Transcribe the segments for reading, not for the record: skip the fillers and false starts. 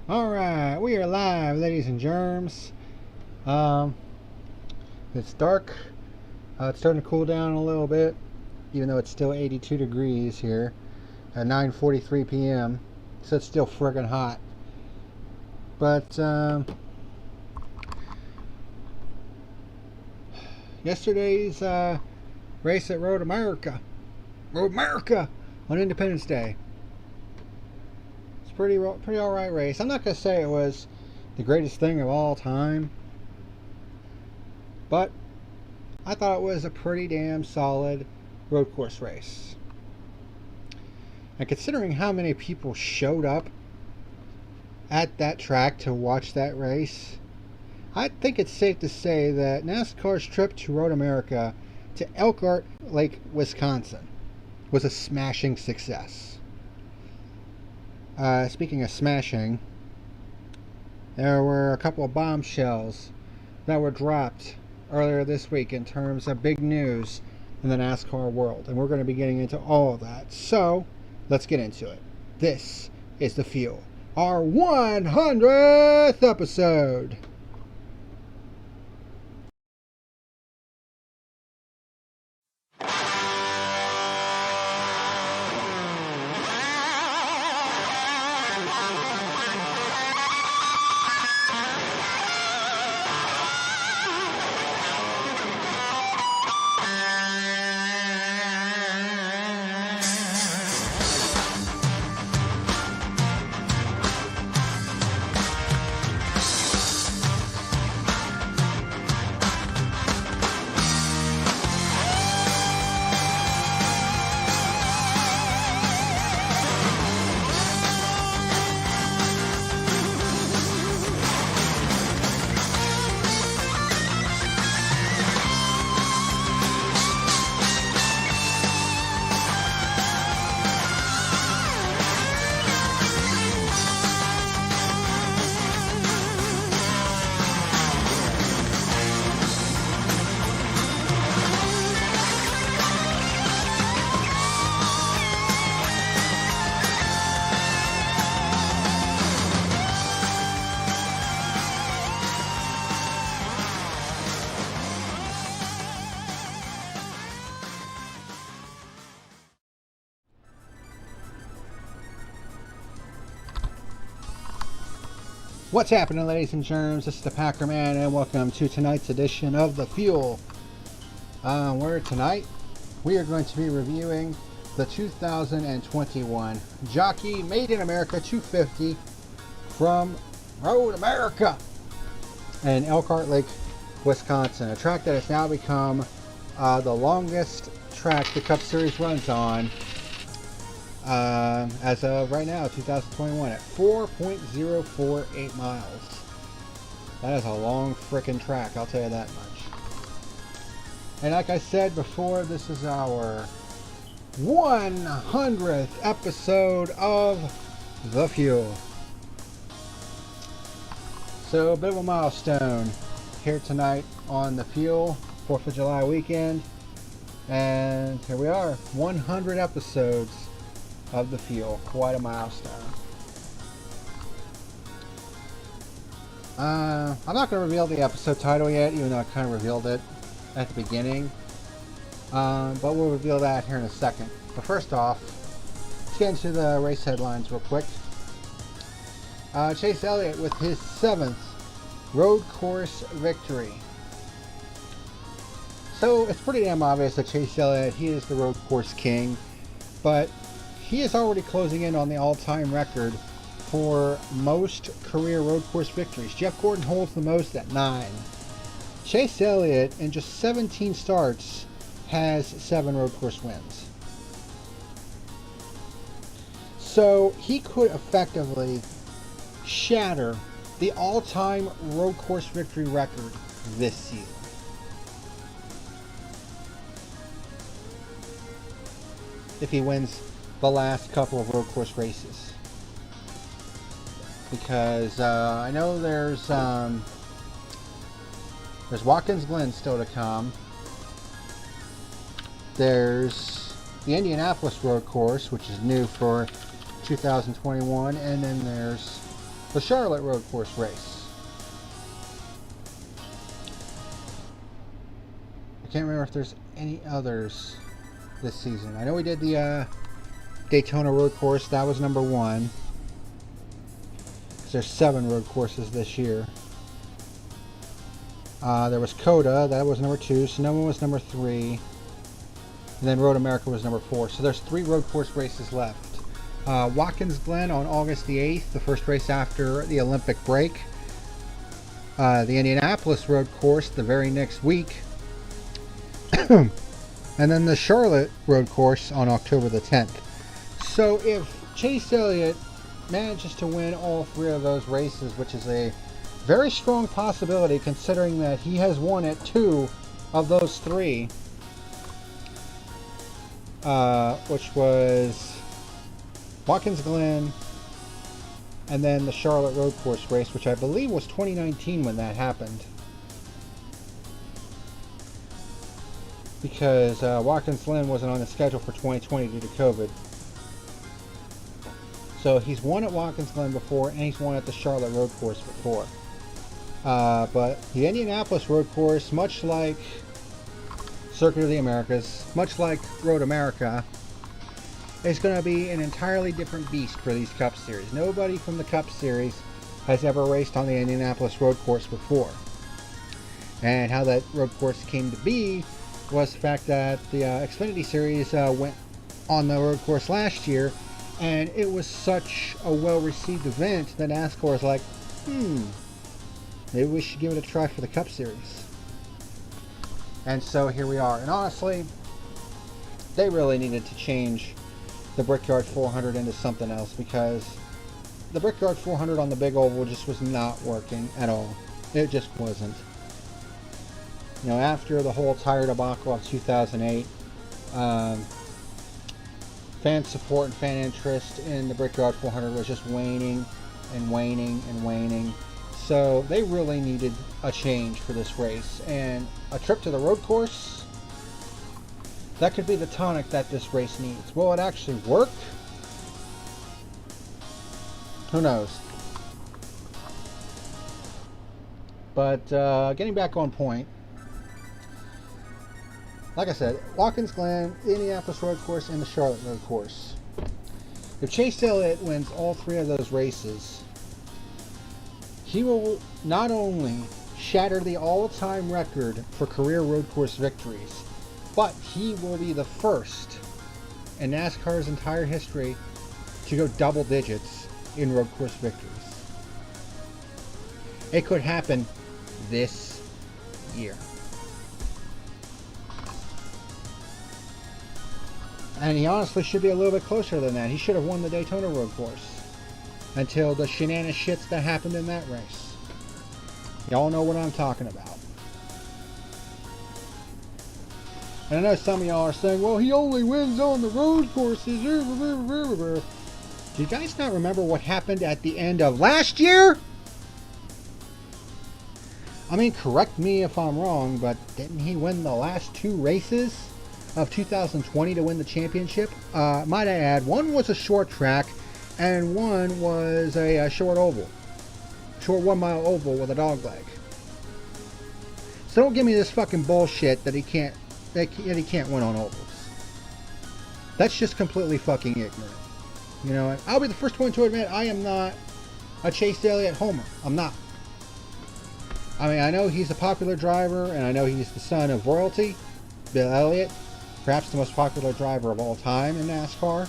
Alright, we are live, ladies and germs. It's dark. It's starting to cool down a little bit, even though it's still 82 degrees here at 9:43 p.m. So it's still friggin' hot. But yesterday's race at Road America on Independence Day. Pretty alright race. I'm not going to say it was the greatest thing of all time, but I thought it was a pretty damn solid road course race. And considering how many people showed up at that track to watch that race, I think it's safe to say that NASCAR's trip to Road America to Elkhart Lake, Wisconsin was a smashing success. Speaking of smashing, there were a couple of bombshells that were dropped earlier this week in terms of big news in the NASCAR world, and we're going to be getting into all of that. So, let's get into it. This is The Fuel, our 100th episode. What's happening, ladies and germs? This is the Packer Man, and welcome to tonight's edition of The Fuel. Where tonight we are going to be reviewing the 2021 Jockey Made in America 250 from Road America in Elkhart Lake, Wisconsin. A track that has now become the longest track the Cup Series runs on. As of right now, 2021, at 4.048 miles. That is a long frickin' track, I'll tell you that much. And like I said before, this is our 100th episode of The Fuel. So, a bit of a milestone here tonight on The Fuel, 4th of July weekend. And here we are, 100 episodes of The Fuel. Quite a milestone. I'm not going to reveal the episode title yet, even though I kind of revealed it at the beginning. But we'll reveal that here in a second. But first off, let's get into the race headlines real quick. Chase Elliott with his 7th road course victory. So it's pretty damn obvious that Chase Elliott, he is the road course king. But he is already closing in on the all-time record for most career road course victories. Jeff Gordon holds the most at 9. Chase Elliott, in just 17 starts, has 7 road course wins. So he could effectively shatter the all-time road course victory record this season. If he wins the last couple of road course races, because I know there's Watkins Glen still to come. There's the Indianapolis road course, which is new for 2021, and then there's the Charlotte Road Course race. I can't remember if there's any others this season. I know we did the Daytona Road Course. That was number 1. There's 7 road courses this year. There was Coda. That was number 2. Sonoma was number 3. And then Road America was number 4. So there's 3 road course races left. Watkins Glen on August the 8th, the first race after the Olympic break. The Indianapolis Road Course the very next week. And then the Charlotte Road Course on October the 10th. So if Chase Elliott manages to win all 3 of those races, which is a very strong possibility considering that he has won at 2 of those 3, which was Watkins Glen and then the Charlotte Road Course race, which I believe was 2019 when that happened, because Watkins Glen wasn't on the schedule for 2020 due to COVID. So he's won at Watkins Glen before, and he's won at the Charlotte Road Course before. But the Indianapolis Road Course, much like Circuit of the Americas, much like Road America, is going to be an entirely different beast for these Cup Series. Nobody from the Cup Series has ever raced on the Indianapolis Road Course before. And how that road course came to be was the fact that the Xfinity Series went on the road course last year, and it was such a well-received event that NASCAR was like, maybe we should give it a try for the Cup Series. And so here we are. And honestly, they really needed to change the Brickyard 400 into something else, because the Brickyard 400 on the big oval just was not working at all. It just wasn't. You know, after the whole tire debacle of 2008, fan support and fan interest in the Brickyard 400 was just waning and waning and waning. So they really needed a change for this race, and a trip to the road course, that could be the tonic that this race needs. Will it actually work? Who knows? But getting back on point, like I said, Watkins Glen, the Indianapolis Road Course, and the Charlotte Road Course. If Chase Elliott wins all 3 of those races, he will not only shatter the all-time record for career road course victories, but he will be the first in NASCAR's entire history to go double digits in road course victories. It could happen this year. And he honestly should be a little bit closer than that. He should have won the Daytona Road Course until the shenanigans shits that happened in that race. Y'all know what I'm talking about. And I know some of y'all are saying, well, he only wins on the road courses. Do you guys not remember what happened at the end of last year? I mean, correct me if I'm wrong, but didn't he win the last 2 races of 2020 to win the championship? Might I add, one was a short track and one was a short oval. Short 1 mile oval with a dog leg. So don't give me this fucking bullshit that he can't win on ovals. That's just completely fucking ignorant. You know, I'll be the first one to admit I am not a Chase Elliott homer. I'm not. I mean, I know he's a popular driver, and I know he's the son of royalty, Bill Elliott, perhaps the most popular driver of all time in NASCAR.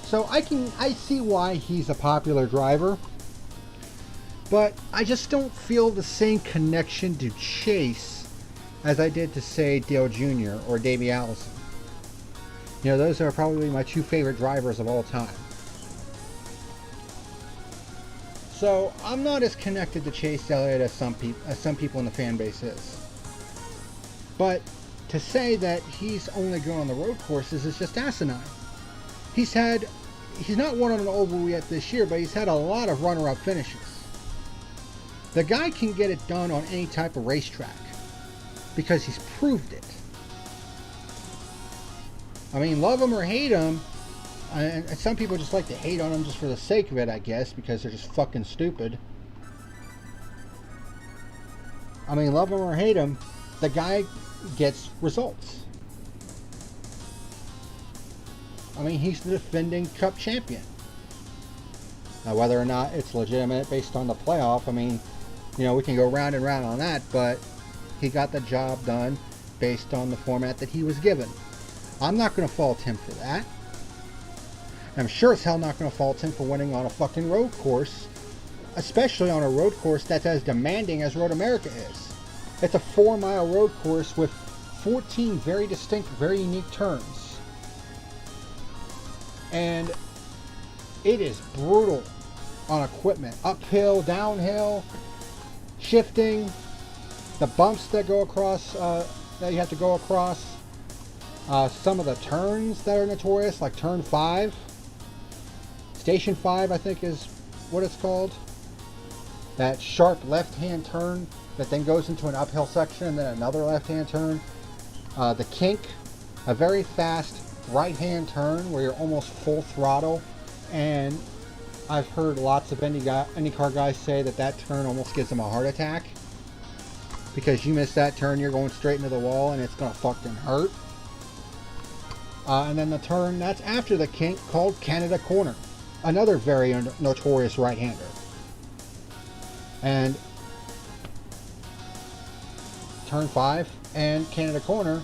So I see why he's a popular driver, but I just don't feel the same connection to Chase as I did to, say, Dale Jr. or Davey Allison. You know, those are probably my 2 favorite drivers of all time. So I'm not as connected to Chase Elliott as some people in the fan base is. But to say that he's only going on the road courses is just asinine. He's not won on an oval yet this year, but he's had a lot of runner-up finishes. The guy can get it done on any type of racetrack because he's proved it. I mean, love him or hate him, And some people just like to hate on him just for the sake of it, I guess, because they're just fucking stupid. I mean, love him or hate him, the guy gets results. I mean, he's the defending Cup champion. Now, whether or not it's legitimate based on the playoff, I mean, you know, we can go round and round on that, but he got the job done based on the format that he was given. I'm not going to fault him for that. I'm sure as hell not going to fault him for winning on a fucking road course, especially on a road course that's as demanding as Road America is. It's a 4-mile road course with 14 very distinct, very unique turns. And it is brutal on equipment. Uphill, downhill, shifting, the bumps that go across, that you have to go across, some of the turns that are notorious, like turn 5. Station 5, I think, is what it's called. That sharp left-hand turn that then goes into an uphill section and then another left-hand turn. The kink, a very fast right-hand turn where you're almost full throttle. And I've heard lots of IndyCar guys say that that turn almost gives them a heart attack. Because you miss that turn, you're going straight into the wall and it's going to fucking hurt. And then the turn that's after the kink called Canada Corner. Another very notorious right-hander. And turn 5 and Canada Corner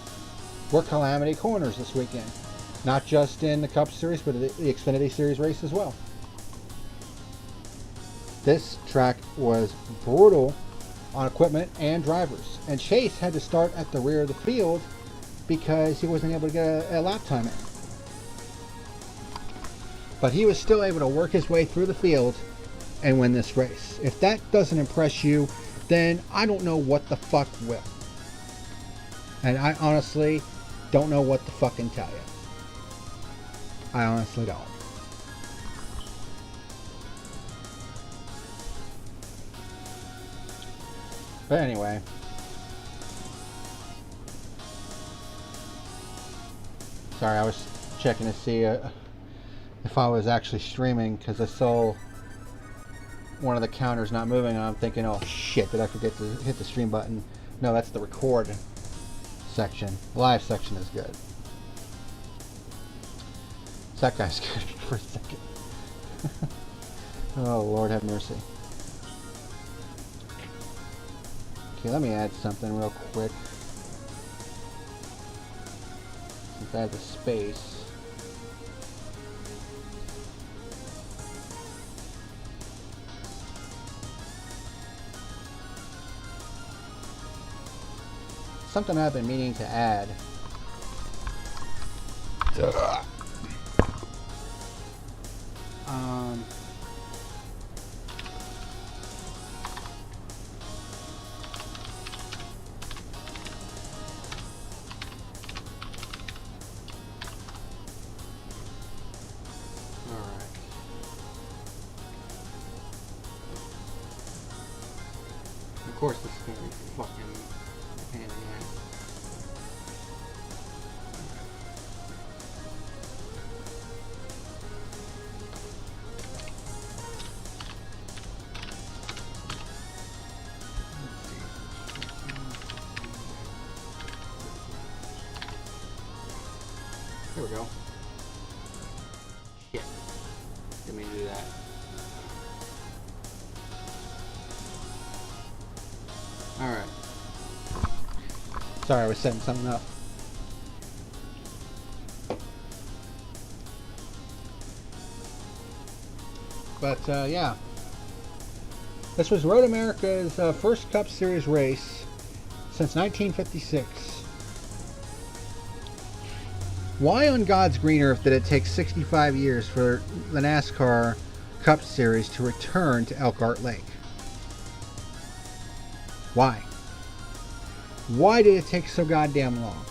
were calamity corners this weekend. Not just in the Cup Series, but the Xfinity Series race as well. This track was brutal on equipment and drivers. And Chase had to start at the rear of the field because he wasn't able to get a lap time in. But he was still able to work his way through the field and win this race. If that doesn't impress you, then I don't know what the fuck will. And I honestly don't know what to fucking tell you. I honestly don't. But anyway. Sorry, I was checking to see if I was actually streaming, because I saw one of the counters not moving and I'm thinking, oh shit, did I forget to hit the stream button? No, that's the record section. The live section is good. That guy scared me for a second. Oh, Lord have mercy. Okay, let me add something real quick. Since I have the space. Something I've been meaning to add. Of course, this is going to be fucking a pain in the ass. There we go. Shit. Didn't mean to do that. Alright. Sorry, I was setting something up. But, yeah. This was Road America's first Cup Series race since 1956. Why on God's green earth did it take 65 years for the NASCAR Cup Series to return to Elkhart Lake? Why? Why did it take so goddamn long?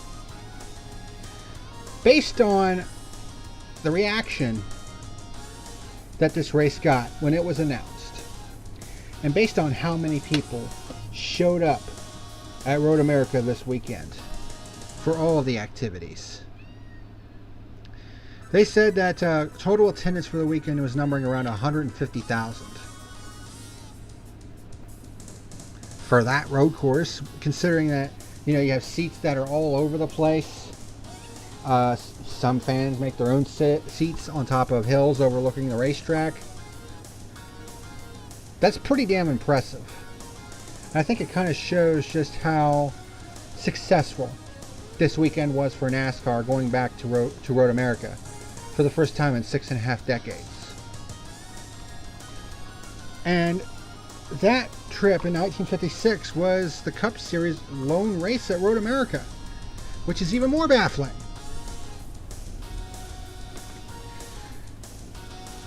Based on the reaction that this race got when it was announced, and based on how many people showed up at Road America this weekend for all of the activities, They said that total attendance for the weekend was numbering around 150,000. For that road course, considering that you have seats that are all over the place. Some fans make their own seats on top of hills overlooking the racetrack. That's pretty damn impressive. And I think it kind of shows just how successful this weekend was for NASCAR, going back to Road America for the first time in 6.5 decades. And that trip in 1956 was the Cup Series lone race at Road America, which is even more baffling.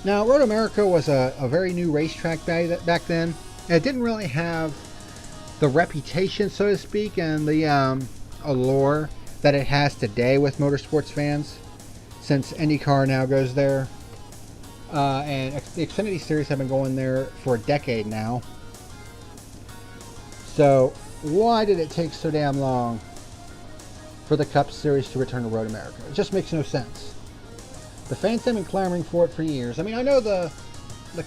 Now, Road America was a very new racetrack back then. It didn't really have the reputation, so to speak, and the allure that it has today with motorsports fans, since IndyCar now goes there. And the Xfinity Series have been going there for a decade now. So, why did it take so damn long for the Cup Series to return to Road America? It just makes no sense. The fans have been clamoring for it for years. I mean, I know the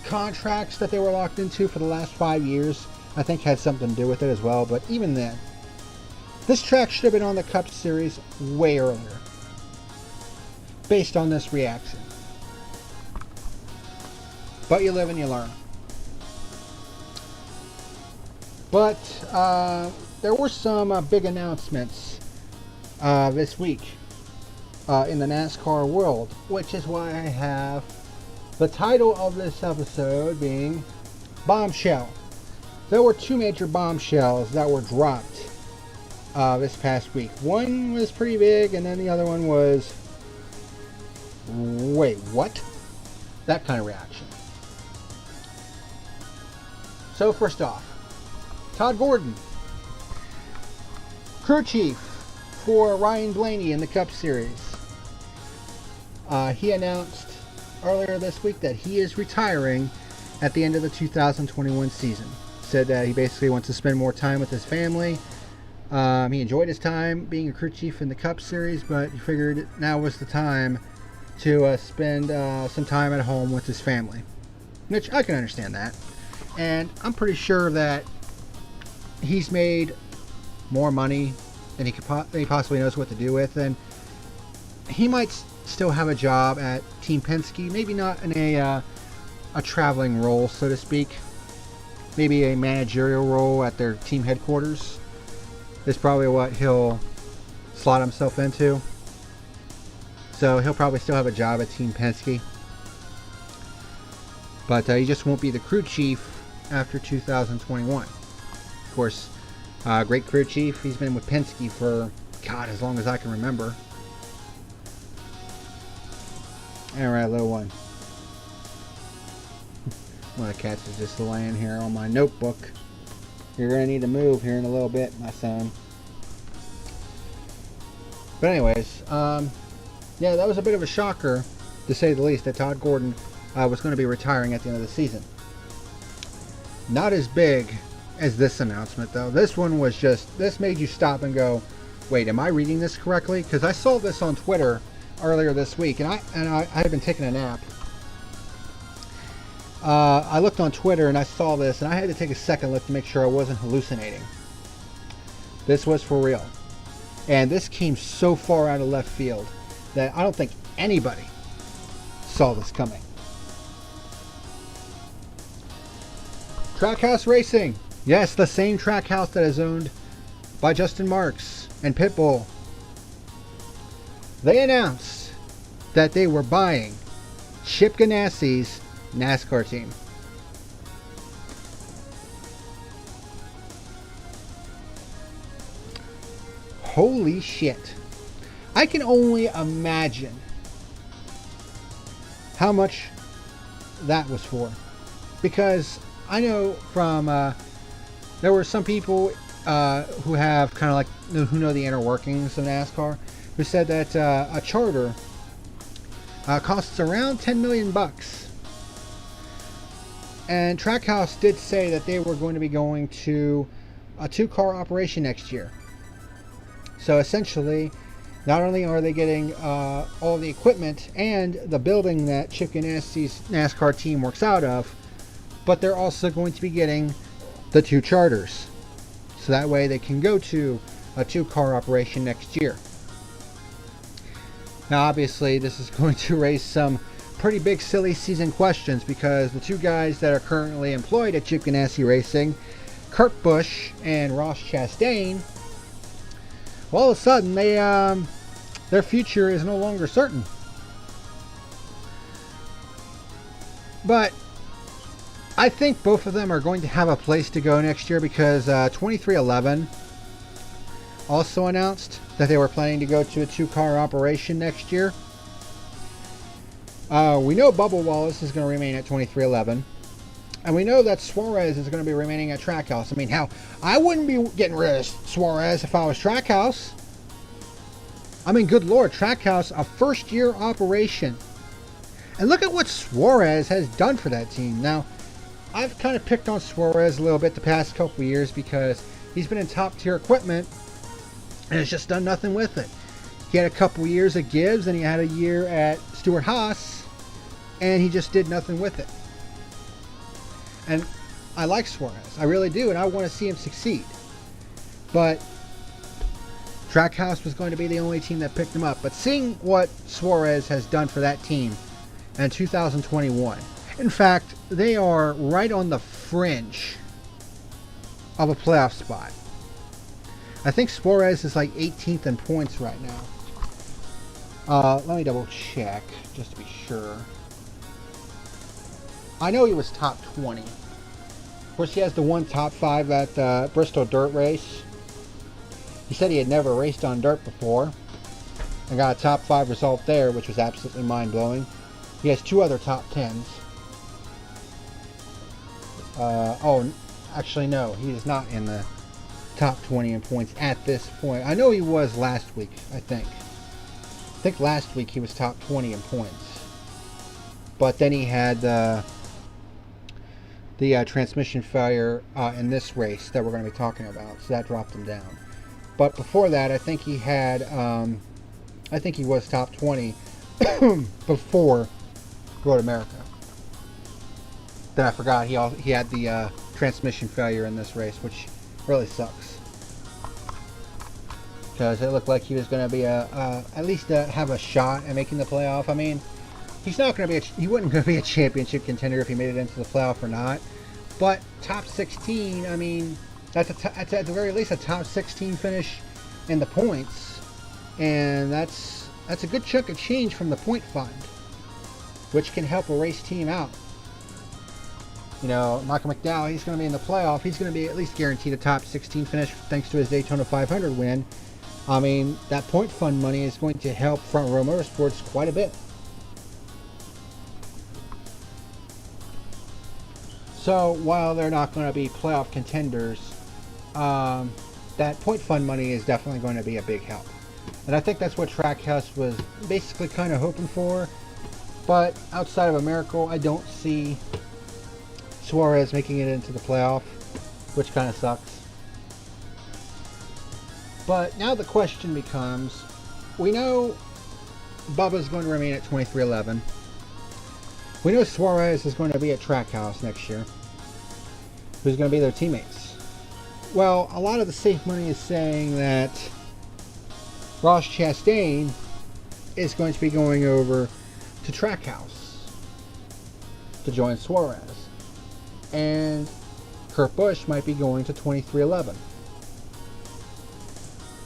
contracts that they were locked into for the last 5 years, I think, had something to do with it as well. But even then, this track should have been on the Cup Series way earlier, based on this reaction. But you live and you learn. But there were some big announcements this week in the NASCAR world, which is why I have the title of this episode being Bombshell. There were two major bombshells that were dropped this past week. One was pretty big, and then the other one was, wait, what? That kind of reaction. So first off, Todd Gordon, crew chief for Ryan Blaney in the Cup Series. He announced earlier this week that he is retiring at the end of the 2021 season. Said that he basically wants to spend more time with his family. He enjoyed his time being a crew chief in the Cup Series, but he figured now was the time to spend some time at home with his family. Which I can understand that. And I'm pretty sure that he's made more money than he possibly knows what to do with, and he might still have a job at Team Penske, maybe not in a traveling role, so to speak. Maybe a managerial role at their team headquarters is probably what he'll slot himself into. So he'll probably still have a job at Team Penske, but he just won't be the crew chief after 2021. Of course, great crew chief. He's been with Penske for, God, as long as I can remember. Alright, little one. One of the cats is just laying here on my notebook. You're going to need to move here in a little bit, my son. But anyways, yeah, that was a bit of a shocker, to say the least, that Todd Gordon was going to be retiring at the end of the season. Not as big as this announcement, though. This one was just, this made you stop and go, wait, am I reading this correctly? Because I saw this on Twitter earlier this week, and I had been taking a nap. I looked on Twitter and I saw this, and I had to take a second look to make sure I wasn't hallucinating. This was for real. And this came so far out of left field that I don't think anybody saw this coming. Trackhouse Racing. Yes, the same Trackhouse that is owned by Justin Marks and Pitbull. They announced that they were buying Chip Ganassi's NASCAR team. Holy shit. I can only imagine how much that was for. Because I know from, there were some people who have kind of like, who know the inner workings of NASCAR, who said that a charter costs around $10 million bucks. And Trackhouse did say that they were going to be going to a 2-car operation next year. So essentially, Not only are they getting all the equipment and the building that Chip Ganassi's NASCAR team works out of, but they're also going to be getting the 2 charters. So that way they can go to a 2-car operation next year. Now obviously this is going to raise some pretty big silly season questions, because the 2 guys that are currently employed at Chip Ganassi Racing, Kurt Busch and Ross Chastain, well, all of a sudden their future is no longer certain. But I think both of them are going to have a place to go next year, because 2311 also announced that they were planning to go to a 2-car operation next year. We know Bubba Wallace is going to remain at 2311. And we know that Suarez is going to be remaining at Trackhouse. I mean, hell, I wouldn't be getting rid of Suarez if I was Trackhouse. I mean, good Lord, Trackhouse, a first-year operation. And look at what Suarez has done for that team. Now, I've kind of picked on Suarez a little bit the past couple years, because he's been in top-tier equipment and has just done nothing with it. He had a couple years at Gibbs, and he had a year at Stewart-Haas, and he just did nothing with it. And I like Suarez. I really do, and I want to see him succeed. But Trackhouse was going to be the only team that picked him up. But seeing what Suarez has done for that team in 2021, in fact, they are right on the fringe of a playoff spot. I think Suarez is like 18th in points right now. Let me double check just to be sure. I know he was top 20. Of course, he has the one top 5 at the Bristol Dirt Race. He said he had never raced on dirt before and got a top 5 result there, which was absolutely mind-blowing. He has 2 other top 10s. Oh, actually, no. He is not in the top 20 in points at this point. I know he was last week, I think. I think last week he was top 20 in points. But then he had the transmission failure in this race that we're going to be talking about, so that dropped him down. But before that, I think he had, I think he was top 20 before Road America. Then I forgot he had the transmission failure in this race, which really sucks, because it looked like he was going to be at least have a shot at making the playoff. I mean, he's not going to be he wasn't going to be a championship contender if he made it into the playoff or not. But top 16, I mean, that's at the very least a top 16 finish in the points, and that's a good chunk of change from the point fund, which can help a race team out. You know, Michael McDowell, he's going to be in the playoff. He's going to be at least guaranteed a top 16 finish thanks to his Daytona 500 win. I mean, that point fund money is going to help Front Row Motorsports quite a bit. So while they're not going to be playoff contenders, that point fund money is definitely going to be a big help. And I think that's what Trackhouse was basically kind of hoping for. But outside of a miracle, I don't see Suarez making it into the playoff, which kind of sucks. But now the question becomes, we know Bubba's going to remain at 2311. We know Suarez is going to be at Trackhouse next year. Who's going to be their teammates? Well, a lot of the safe money is saying that Ross Chastain is going to be going over to Trackhouse to join Suarez. And Kurt Busch might be going to 2311.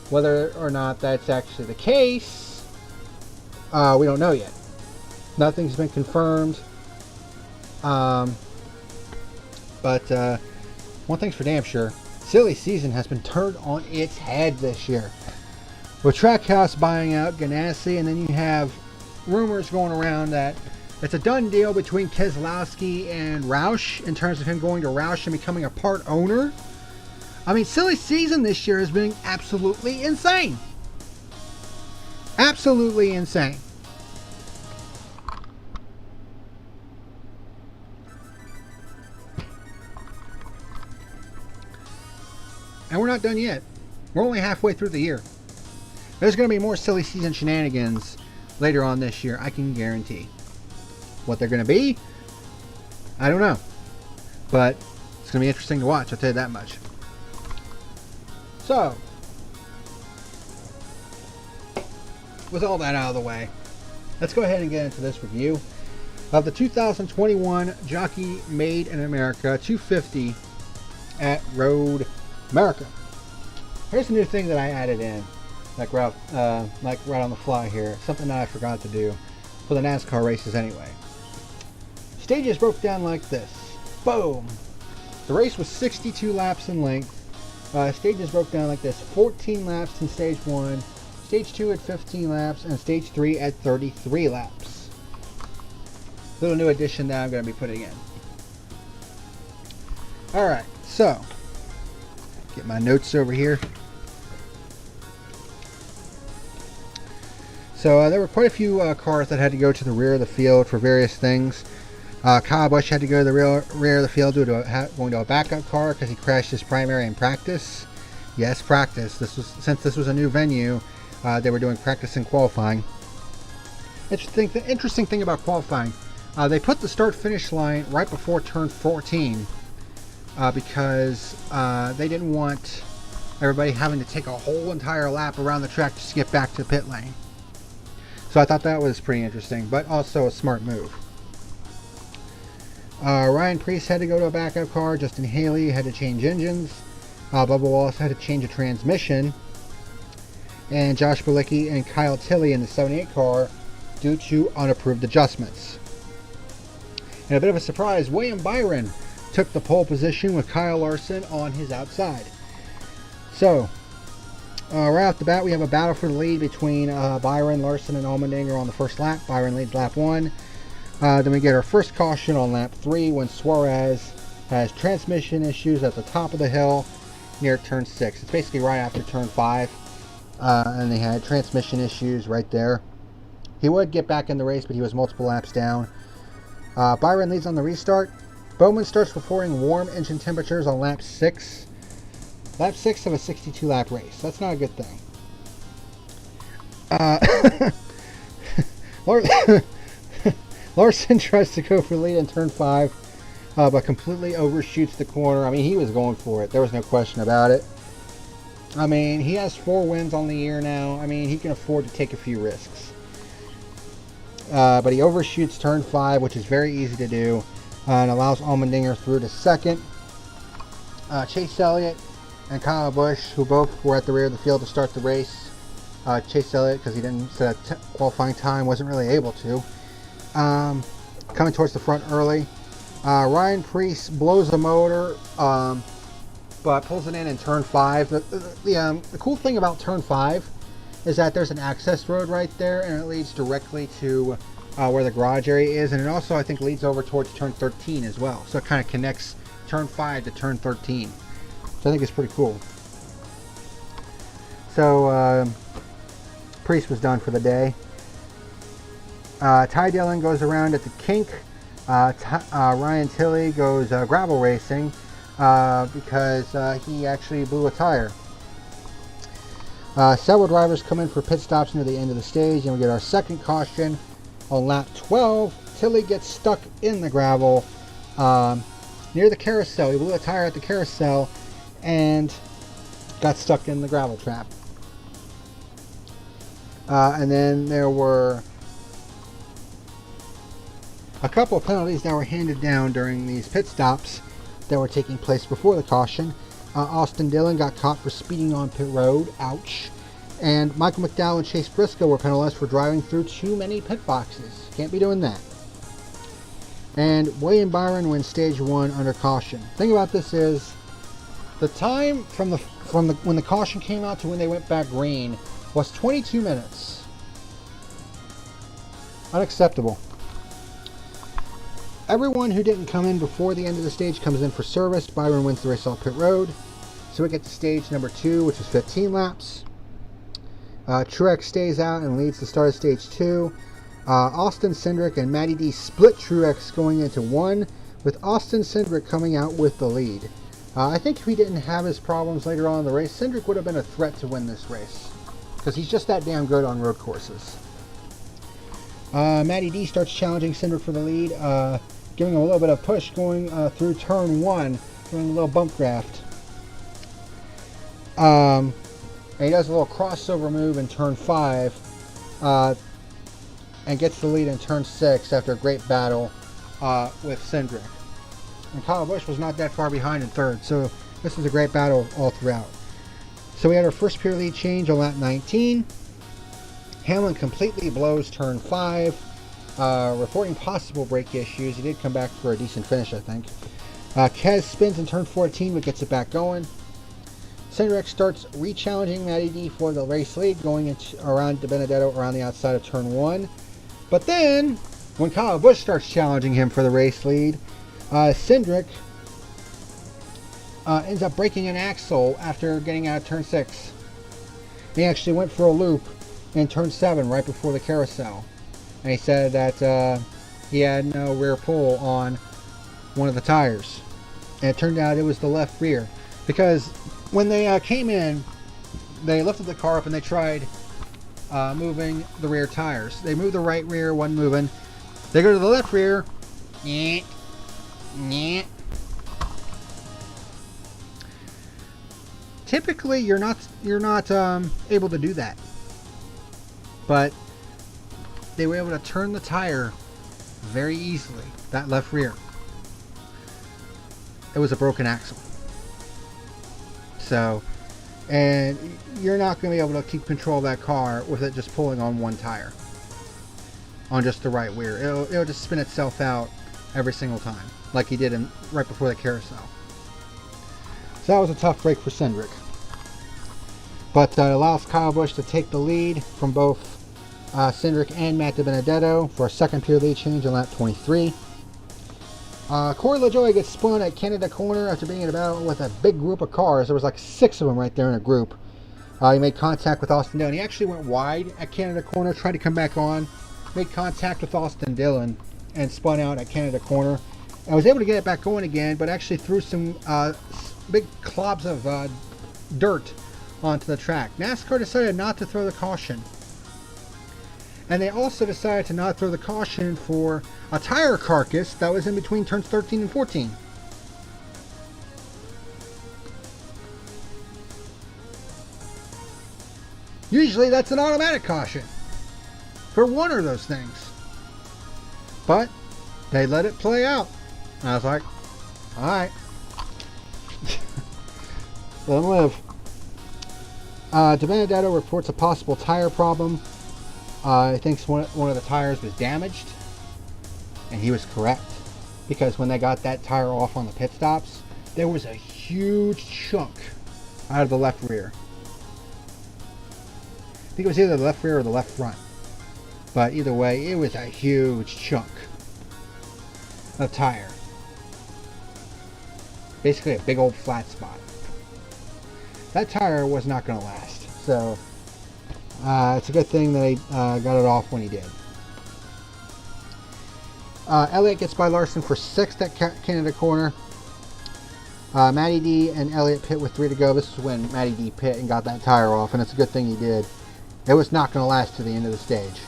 Whether or not that's actually the case, we don't know yet. Nothing's been confirmed. But one thing's for damn sure, silly season has been turned on its head this year. With Trackhouse buying out Ganassi, and then you have rumors going around that it's a done deal between Keselowski and Roush in terms of him going to Roush and becoming a part owner. I mean, silly season this year has been absolutely insane. Absolutely insane. And we're not done yet. We're only halfway through the year. There's going to be more silly season shenanigans later on this year, I can guarantee. What they're going to be, I don't know. But it's going to be interesting to watch, I'll tell you that much. So, with all that out of the way, let's go ahead and get into this review of the 2021 Jockey Made in America 250 at Road Merica. Here's a new thing that I added in, like right on the fly here. Something that I forgot to do for the NASCAR races anyway. Stages broke down like this. Boom! The race was 62 laps in length. Stages broke down like this. 14 laps in stage 1, stage 2 at 15 laps, and stage 3 at 33 laps. Little new addition that I'm going to be putting in. Alright, so get my notes over here. So there were quite a few cars that had to go to the rear of the field for various things. Kyle Busch had to go to the rear of the field due to going to a backup car because he crashed his primary in practice. Yes, practice. Since this was a new venue, they were doing practice and qualifying. The interesting thing about qualifying, they put the start-finish line right before turn 14 because they didn't want everybody having to take a whole entire lap around the track just to get back to the pit lane. So I thought that was pretty interesting, but also a smart move. Ryan Preece had to go to a backup car. Justin Haley had to change engines. Bubba Wallace had to change a transmission. And Josh Bilicki and Kyle Tilley in the 78 car due to unapproved adjustments. And a bit of a surprise, William Byron took the pole position with Kyle Larson on his outside. So, right off the bat, we have a battle for the lead between Byron, Larson, and Allmendinger on the first lap. Byron leads lap 1. Then we get our first caution on lap 3 when Suarez has transmission issues at the top of the hill near turn 6. It's basically right after turn 5. And they had transmission issues right there. He would get back in the race, but he was multiple laps down. Byron leads on the restart. Bowman starts reporting warm engine temperatures on lap 6. Lap 6 of a 62 lap race. That's not a good thing. Larson tries to go for the lead in turn 5, but completely overshoots the corner. I mean, he was going for it. There was no question about it. I mean, he has 4 wins on the year now. I mean, he can afford to take a few risks. But he overshoots turn 5, which is very easy to do, and allows Allmendinger through to second. Chase Elliott and Kyle Busch, who both were at the rear of the field to start the race. Chase Elliott, because he didn't set a qualifying time, wasn't really able to. Coming towards the front early. Ryan Preece blows the motor, but pulls it in turn 5. The cool thing about turn 5 is that there's an access road right there, and it leads directly to where the garage area is, and it also, I think, leads over towards turn 13 as well. So it kind of connects turn 5 to turn 13. So I think it's pretty cool. So Preece was done for the day. Ty Dillon goes around at the kink. Ryan Tilley goes gravel racing because he actually blew a tire. Several drivers come in for pit stops near the end of the stage, and we get our second caution on lap 12. Tilley gets stuck in the gravel near the carousel. He blew a tire at the carousel and got stuck in the gravel trap. And then there were a couple of penalties that were handed down during these pit stops that were taking place before the caution. Austin Dillon got caught for speeding on pit road. Ouch. And Michael McDowell and Chase Briscoe were penalized for driving through too many pit boxes. Can't be doing that. And William Byron wins stage 1 under caution. Thing about this is, the time from when the caution came out to when they went back green was 22 minutes. Unacceptable. Everyone who didn't come in before the end of the stage comes in for service. Byron wins the race off pit road. So we get to stage number 2, which is 15 laps. Truex stays out and leads the start of stage 2. Austin Cindric and Matty D split Truex going into 1, with Austin Cindric coming out with the lead. I think if he didn't have his problems later on in the race, Cindric would have been a threat to win this race. because he's just that damn good on road courses. Matty D starts challenging Cindric for the lead, giving him a little bit of push going through turn 1, doing a little bump graft. And he does a little crossover move in turn 5, and gets the lead in turn 6 after a great battle with Cindric. And Kyle Busch was not that far behind in third, so this was a great battle all throughout. So we had our first pure lead change on lap 19. Hamlin completely blows turn 5, reporting possible brake issues. He did come back for a decent finish, I think. Kez spins in turn 14, but gets it back going. Cindric starts re-challenging Matty D for the race lead, going around De Benedetto around the outside of turn 1. But then, when Kyle Busch starts challenging him for the race lead, Cindric ends up breaking an axle after getting out of turn 6. He actually went for a loop in turn 7 right before the carousel, and he said that he had no rear pull on one of the tires, and it turned out it was the left rear, because when they came in, they lifted the car up and they tried moving the rear tires. They moved the right rear, wasn't moving. They go to the left rear. Typically, you're not able to do that, but they were able to turn the tire very easily. That left rear. It was a broken axle. So, and you're not going to be able to keep control of that car with it just pulling on one tire, on just the right rear. It'll just spin itself out every single time, like he did right before the carousel. So that was a tough break for Cindric. But allows Kyle Busch to take the lead from both Cindric and Matt De Benedetto for a second pure lead change on lap 23. Corey LaJoie gets spun at Canada Corner after being in a battle with a big group of cars. There was like 6 of them right there in a group. He made contact with Austin Dillon. He actually went wide at Canada Corner, tried to come back on, made contact with Austin Dillon, and spun out at Canada Corner. I was able to get it back going again, but actually threw some big clobs of dirt onto the track. NASCAR decided not to throw the caution. And they also decided to not throw the caution for a tire carcass that was in between turns 13 and 14. Usually that's an automatic caution for one of those things. But they let it play out. And I was like, alright. Let them live. De Benedetto reports a possible tire problem. He thinks one of the tires was damaged, and he was correct, because when they got that tire off on the pit stops, there was a huge chunk out of the left rear. I think it was either the left rear or the left front, but either way, it was a huge chunk of tire. Basically a big old flat spot. That tire was not going to last, so it's a good thing that he got it off when he did. Elliott gets by Larson for 6th at Canada Corner. Matty D and Elliott pit with 3 to go. This is when Matty D pit and got that tire off, and it's a good thing he did. It was not going to last to the end of the stage.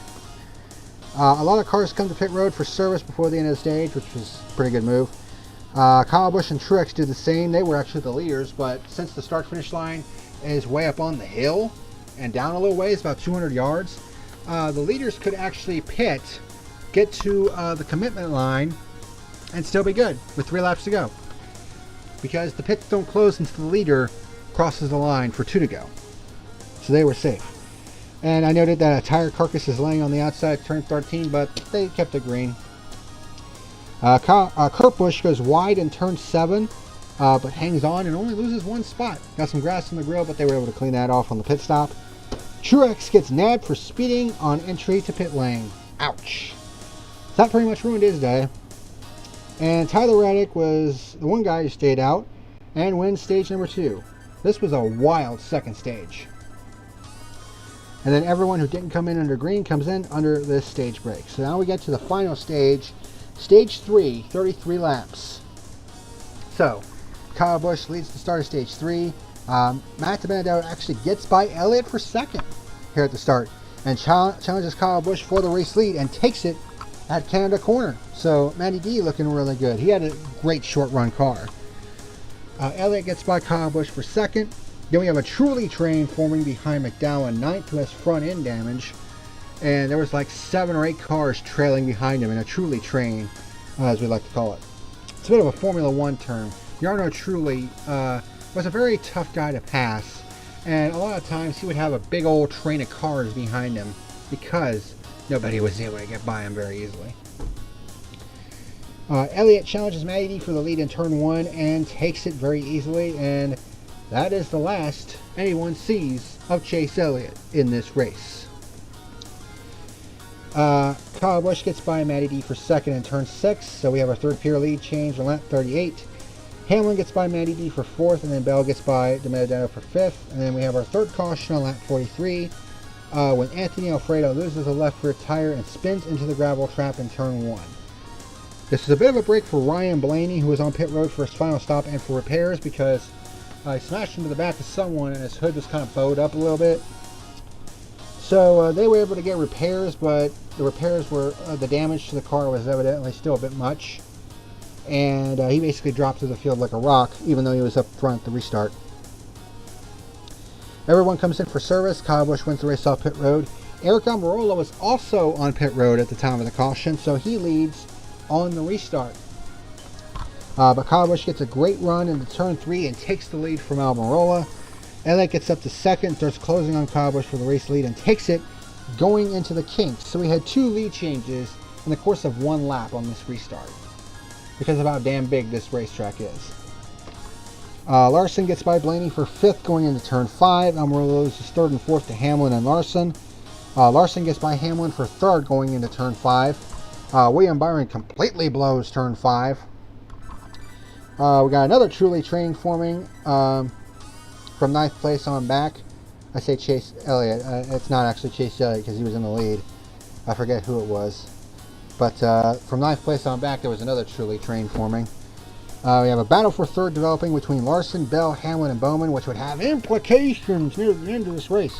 A lot of cars come to pit road for service before the end of the stage, which was a pretty good move. Kyle Busch and Truex did the same. They were actually the leaders, but since the start-finish line is way up on the hill and down a little ways, about 200 yards, the leaders could actually pit, get to the commitment line, and still be good with 3 laps to go, because the pits don't close until the leader crosses the line for 2 to go. So they were safe. And I noted that a tire carcass is laying on the outside of turn 13, but they kept it green. Kurt Busch goes wide in turn 7, but hangs on and only loses 1 spot. Got some grass on the grill, but they were able to clean that off on the pit stop. Truex gets nabbed for speeding on entry to pit lane. Ouch. So that pretty much ruined his day. And Tyler Reddick was the one guy who stayed out and wins stage number 2. This was a wild second stage. And then everyone who didn't come in under green comes in under this stage break. So now we get to the final stage. Stage 3, 33 laps. So, Kyle Busch leads the start of stage 3. Matt De Benedetto actually gets by Elliott for 2nd. here at the start and challenges Kyle Busch for the race lead and takes it at Canada Corner. So Matty D looking really good. He had a great short run car. Elliott gets by Kyle Busch for second. Then we have a Truly train forming behind McDowell in ninth, who has front end damage. And there was like 7 or 8 cars trailing behind him in a Truly train, as we like to call it. It's a bit of a Formula One term. Jarno Trulli was a very tough guy to pass, and a lot of times he would have a big old train of cars behind him because nobody was able to get by him very easily. Elliott challenges Matty D for the lead in turn 1 and takes it very easily, and that is the last anyone sees of Chase Elliott in this race. Kyle Busch gets by Matty D for second in turn 6, so we have our third peer lead change on lap 38. Hamlin gets by Matty D for 4th, and then Bell gets by DiMaggio for 5th, and then we have our third caution on lap 43 when Anthony Alfredo loses a left rear tire and spins into the gravel trap in turn 1. This is a bit of a break for Ryan Blaney, who was on pit road for his final stop and for repairs because he smashed into the back of someone and his hood was kind of bowed up a little bit. So they were able to get repairs, but the repairs were, the damage to the car was evidently still a bit much. And he basically dropped to the field like a rock, even though he was up front at the restart. Everyone comes in for service. Kyle Busch wins the race off pit road. Eric Almirola was also on pit road at the time of the caution, so he leads on the restart. But Kyle Busch gets a great run into turn 3 and takes the lead from Almirola. Elliott gets up to second, starts closing on Kyle Busch for the race lead and takes it going into the kinks. So we had 2 lead changes in the course of 1 lap on this restart because of how damn big this racetrack is. Larson gets by Blaney for 5th going into turn 5. Almirola loses 3rd and 4th to Hamlin and Larson. Larson gets by Hamlin for 3rd going into turn 5. William Byron completely blows turn 5. We got another Truly train forming from 9th place on back. I say Chase Elliott. It's not actually Chase Elliott because he was in the lead. I forget who it was. But from 9th place on back, there was another Truly train forming. We have a battle for 3rd developing between Larson, Bell, Hamlin, and Bowman, which would have implications near the end of this race.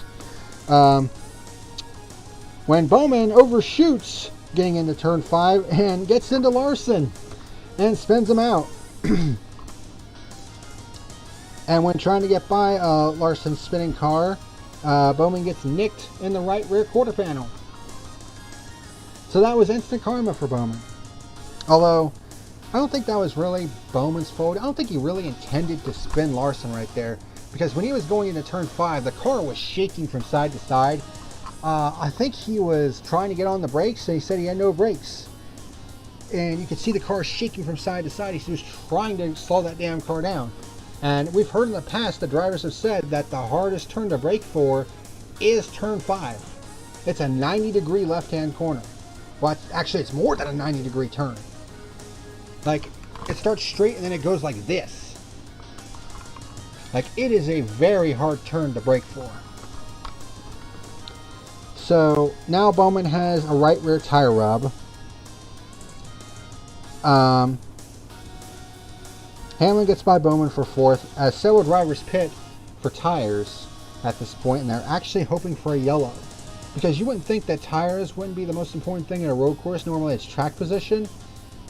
When Bowman overshoots getting into turn 5 and gets into Larson and spins him out. And when trying to get by Larson's spinning car, Bowman gets nicked in the right rear quarter panel. So that was instant karma for Bowman. Although, I don't think that was really Bowman's fault. I don't think he really intended to spin Larson right there. Because when he was going into turn 5, the car was shaking from side to side. I think he was trying to get on the brakes, and he said he had no brakes. And you could see the car shaking from side to side. He was trying to slow that damn car down. And we've heard in the past, the drivers have said that the hardest turn to brake for is turn 5. It's a 90-degree left-hand corner. Well, actually, it's more than a 90-degree turn. Like, it starts straight and then it goes like this. Like, it is a very hard turn to brake for. So, now Bowman has a right rear tire rub. Hamlin gets by Bowman for 4th, as several drivers pit for tires at this point, and they're actually hoping for a yellow. Because you wouldn't think that tires wouldn't be the most important thing in a road course. Normally it's track position.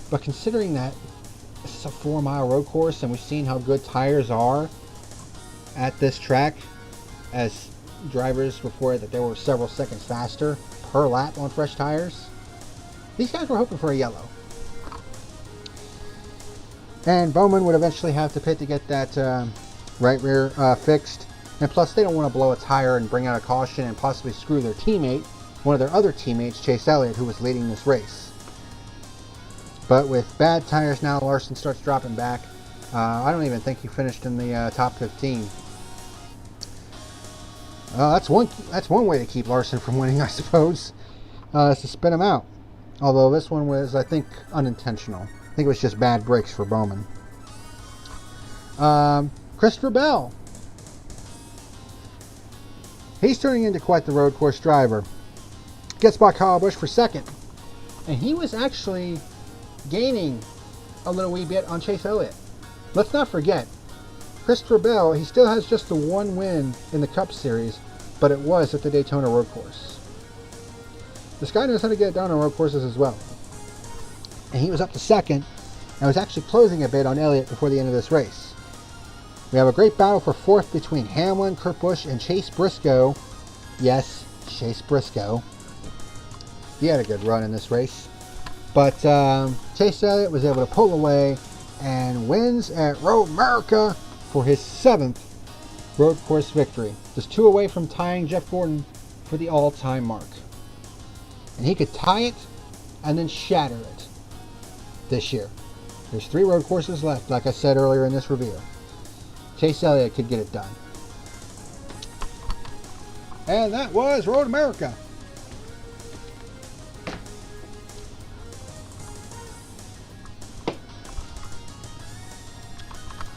But considering that this is a 4-mile road course, and we've seen how good tires are at this track, as drivers reported that they were several seconds faster per lap on fresh tires, these guys were hoping for a yellow. And Bowman would eventually have to pit to get that right rear fixed. And plus, they don't want to blow a tire and bring out a caution and possibly screw their teammate, one of their other teammates, Chase Elliott, who was leading this race. But with bad tires now, Larson starts dropping back. I don't even think he finished in the top 15. That's one way to keep Larson from winning, I suppose, is to spin him out. Although this one was, I think, unintentional. I think it was just bad brakes for Bowman. Christopher Bell. He's turning into quite the road course driver. Gets by Kyle Busch for 2nd. And he was actually gaining a little wee bit on Chase Elliott. Let's not forget, Christopher Bell, he still has just the 1 win in the Cup Series, but it was at the Daytona road course. This guy knows how to get it done on road courses as well. And he was up to second and was actually closing a bit on Elliott before the end of this race. We have a great battle for fourth between Hamlin, Kurt Busch, and Chase Briscoe. Yes, Chase Briscoe. He had a good run in this race. But Chase Elliott was able to pull away and wins at Road Merica for his 7th road course victory. Just 2 away from tying Jeff Gordon for the all-time mark. And he could tie it and then shatter it this year. There's 3 road courses left, like I said earlier in this review. Chase Elliott could get it done. And that was Road America.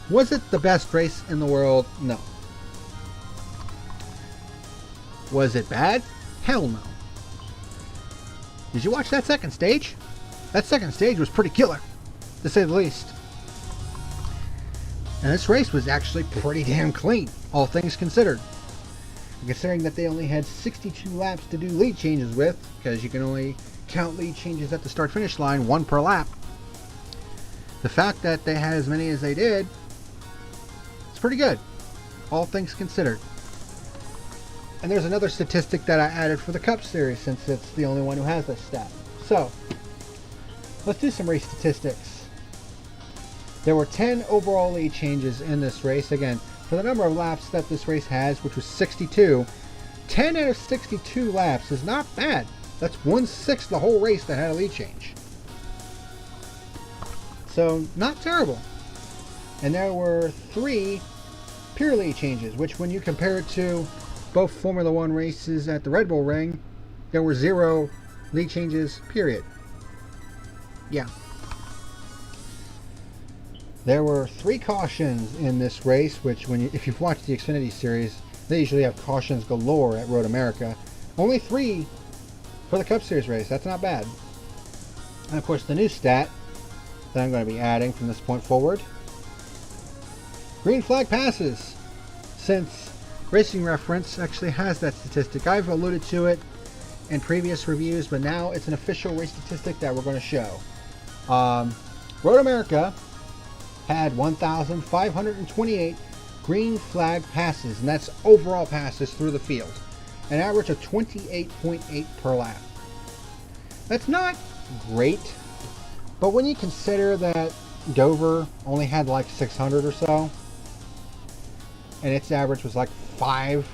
Was it the best race in the world? No. Was it bad? Hell no. Did you watch that second stage? That second stage was pretty killer, to say the least. And this race was actually pretty damn clean, all things considered. Considering that they only had 62 laps to do lead changes with, because you can only count lead changes at the start-finish line, 1 per lap. The fact that they had as many as they did, it's pretty good, all things considered. And there's another statistic that I added for the Cup Series, since it's the only one who has this stat. So, let's do some race statistics. There were 10 overall lead changes in this race. Again, for the number of laps that this race has, which was 62, 10 out of 62 laps is not bad. That's 1/6 the whole race that had a lead change. So, not terrible. And there were 3 pure lead changes, which when you compare it to both Formula One races at the Red Bull Ring, there were 0 lead changes, period. Yeah. There were 3 cautions in this race, which if you've watched the Xfinity Series, they usually have cautions galore at Road America. Only 3 for the Cup Series race. That's not bad. And of course, the new stat that I'm going to be adding from this point forward: green flag passes. Since Racing Reference actually has that statistic, I've alluded to it in previous reviews, but now it's an official race statistic that we're going to show. Road America had 1,528 green flag passes, and that's overall passes through the field, an average of 28.8 per lap. That's not great, but when you consider that Dover only had like 600 or so, and its average was like 5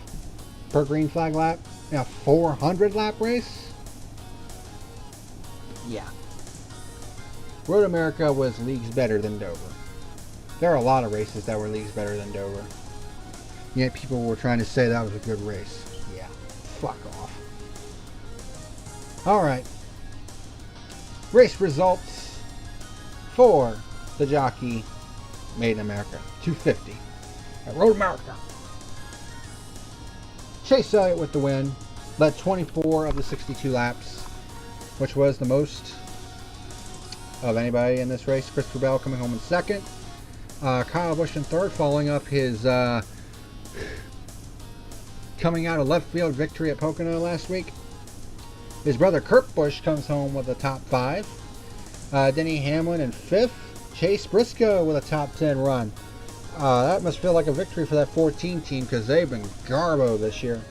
per green flag lap in a 400 lap race, yeah, Road America was leagues better than Dover. There are a lot of races that were leagues better than Dover, yet people were trying to say that was a good race. Yeah, fuck off. Alright, race results for the Jockey Made in America 250 at Road America. Chase Elliott with the win, led 24 of the 62 laps, which was the most of anybody in this race. Christopher Bell coming home in second. Kyle Busch in third, following up his coming out of left field victory at Pocono last week. His brother Kurt Busch comes home with a top 5. Denny Hamlin in 5th. Chase Briscoe with a top 10 run. That must feel like a victory for that 14 team, because they've been garbo this year.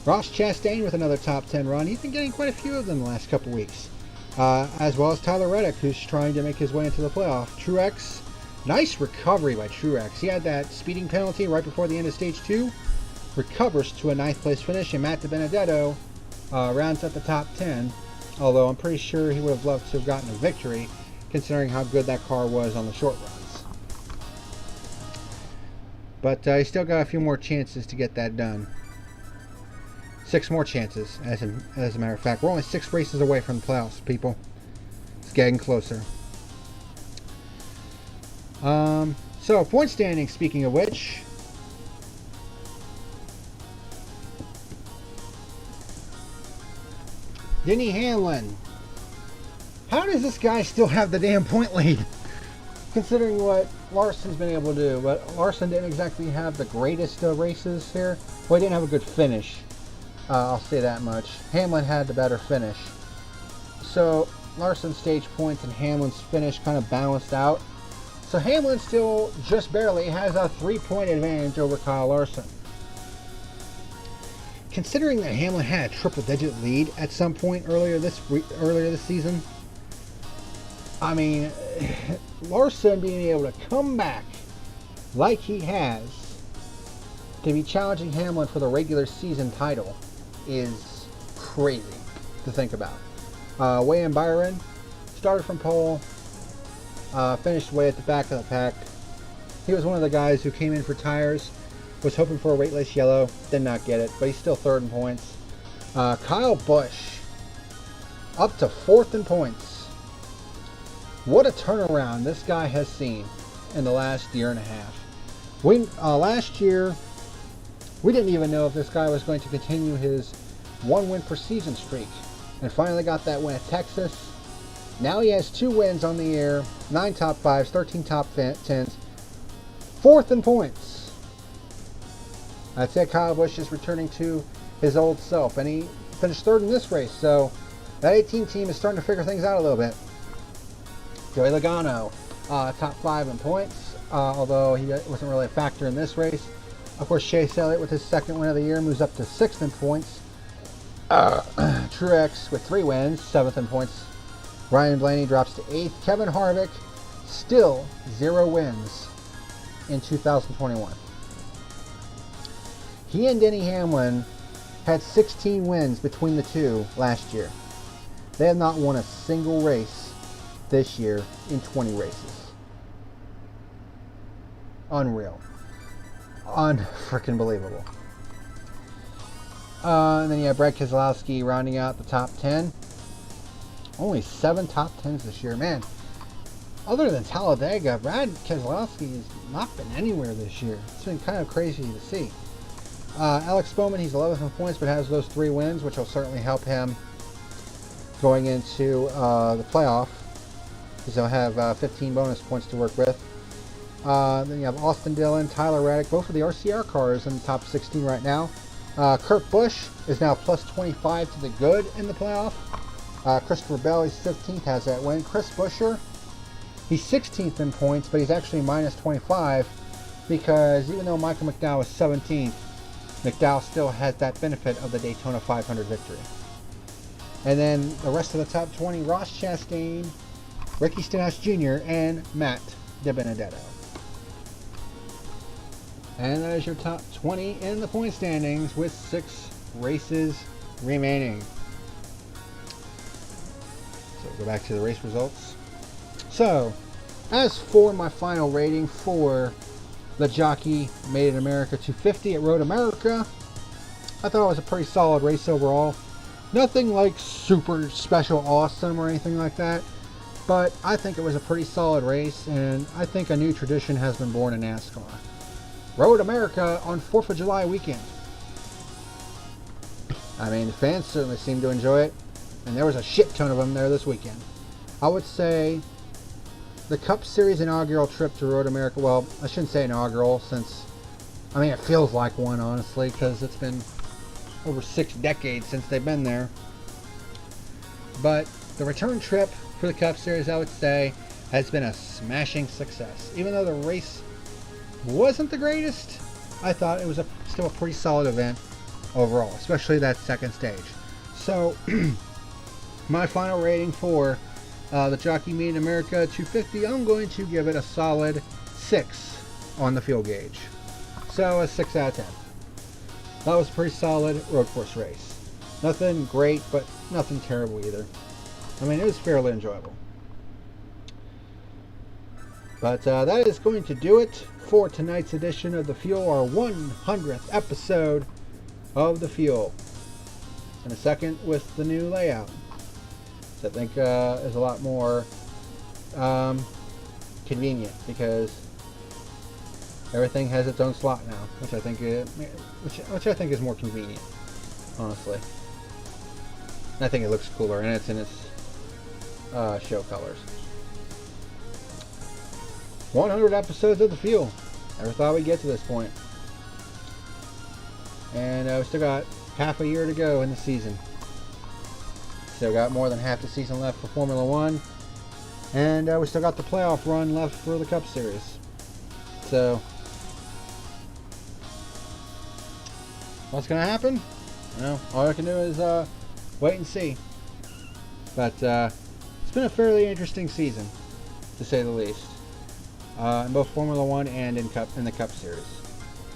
Ross Chastain with another top 10 run. He's been getting quite a few of them the last couple weeks. As well as Tyler Reddick, who's trying to make his way into the playoff. Truex, nice recovery by Truex. He had that speeding penalty right before the end of stage 2. Recovers to a 9th place finish, and Matt DiBenedetto rounds up the top 10. Although I'm pretty sure he would have loved to have gotten a victory, considering how good that car was on the short runs. But he still got a few more chances to get that done. 6 more chances, as a matter of fact. We're only 6 races away from the playoffs, people. It's getting closer. So, point standing, speaking of which. Denny Hamlin. How does this guy still have the damn point lead? considering what Larson's been able to do. But Larson didn't exactly have the greatest races here. Well, he didn't have a good finish. I'll say that much. Hamlin had the better finish. So Larson's stage points and Hamlin's finish kind of balanced out. So Hamlin still just barely has a 3-point advantage over Kyle Larson. Considering that Hamlin had a triple-digit lead at some point earlier this season, I mean, Larson being able to come back like he has to be challenging Hamlin for the regular season title is crazy to think about. Wayne Byron started from pole, finished way at the back of the pack. He was one of the guys who came in for tires, was hoping for a weightless yellow, did not get it, but he's still third in points. Kyle Busch up to fourth in points. What a turnaround this guy has seen in the last year and a half. Last year, we didn't even know if this guy was going to continue his 1 win per season streak, and finally got that win at Texas. Now he has 2 wins on the year, 9 top 5s, 13 top 10s, fourth in points. I'd say Kyle Busch is returning to his old self, and he finished third in this race, so that 18 team is starting to figure things out a little bit. Joey Logano, top 5 in points, although he wasn't really a factor in this race. Of course, Chase Elliott with his 2nd win of the year moves up to 6th in points. Truex with 3 wins, 7th in points. Ryan Blaney drops to 8th. Kevin Harvick still 0 wins in 2021. He and Denny Hamlin had 16 wins between the two last year. They have not won a single race this year in 20 races. Unreal. Unfreaking believable. And then you have Brad Keselowski rounding out the top 10. Only 7 top 10s this year. Man, other than Talladega, Brad Keselowski has not been anywhere this year. It's been kind of crazy to see. Alex Bowman, he's 11th in points, but has those 3 wins, which will certainly help him going into the playoff, because he'll have 15 bonus points to work with. Then you have Austin Dillon, Tyler Reddick, both of the RCR cars in the top 16 right now. Kurt Busch is now plus 25 to the good in the playoff. Christopher Bell, he's 15th, has that win. Chris Buescher, he's 16th in points, but he's actually minus 25, because even though Michael McDowell is 17th, McDowell still has that benefit of the Daytona 500 victory. And then the rest of the top 20, Ross Chastain, Ricky Stenhouse Jr., and Matt DiBenedetto. And that is your top 20 in the point standings with 6 races remaining. So go back to the race results. So, as for my final rating for the Jockey Made in America 250 at Road America, I thought it was a pretty solid race overall. Nothing like super special awesome or anything like that, but I think it was a pretty solid race, and I think a new tradition has been born in NASCAR. Road America on 4th of July weekend. I mean, the fans certainly seemed to enjoy it, and there was a shit ton of them there this weekend. I would say the Cup Series inaugural trip to Road America, well, I shouldn't say inaugural, since, I mean, it feels like one, honestly, because it's been over 6 decades since they've been there. But the return trip for the Cup Series, I would say, has been a smashing success. Even though the race wasn't the greatest, I thought it was still a pretty solid event overall, especially that second stage. So, my final rating for the Jockey Made in America 250, I'm going to give it a solid 6 on the fuel gauge. So, a 6 out of 10. That was a pretty solid road course race. Nothing great, but nothing terrible either. I mean, it was fairly enjoyable. But that is going to do it for tonight's edition of The Fuel, our 100th episode of The Fuel. In a second with the new layout, which I think is a lot more convenient, because everything has its own slot now, which I think is more convenient, honestly. And I think it looks cooler, and it's in its show colors. 100 episodes of The Fuel. Never thought we'd get to this point. And we still got half a year to go in the season. Still got more than half the season left for Formula One. And we still got the playoff run left for the Cup Series. So, what's going to happen? Well, all I can do is wait and see. But it's been a fairly interesting season, to say the least. In both Formula One and in the Cup Series.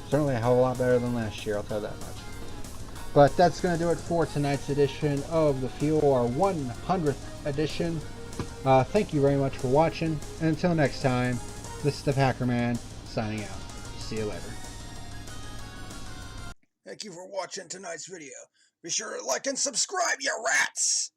Certainly a hell of a lot better than last year, I'll tell you that much. But that's going to do it for tonight's edition of The Fuel, our 100th edition. Thank you very much for watching. And until next time, this is the Packerman signing out. See you later. Thank you for watching tonight's video. Be sure to like and subscribe, you rats!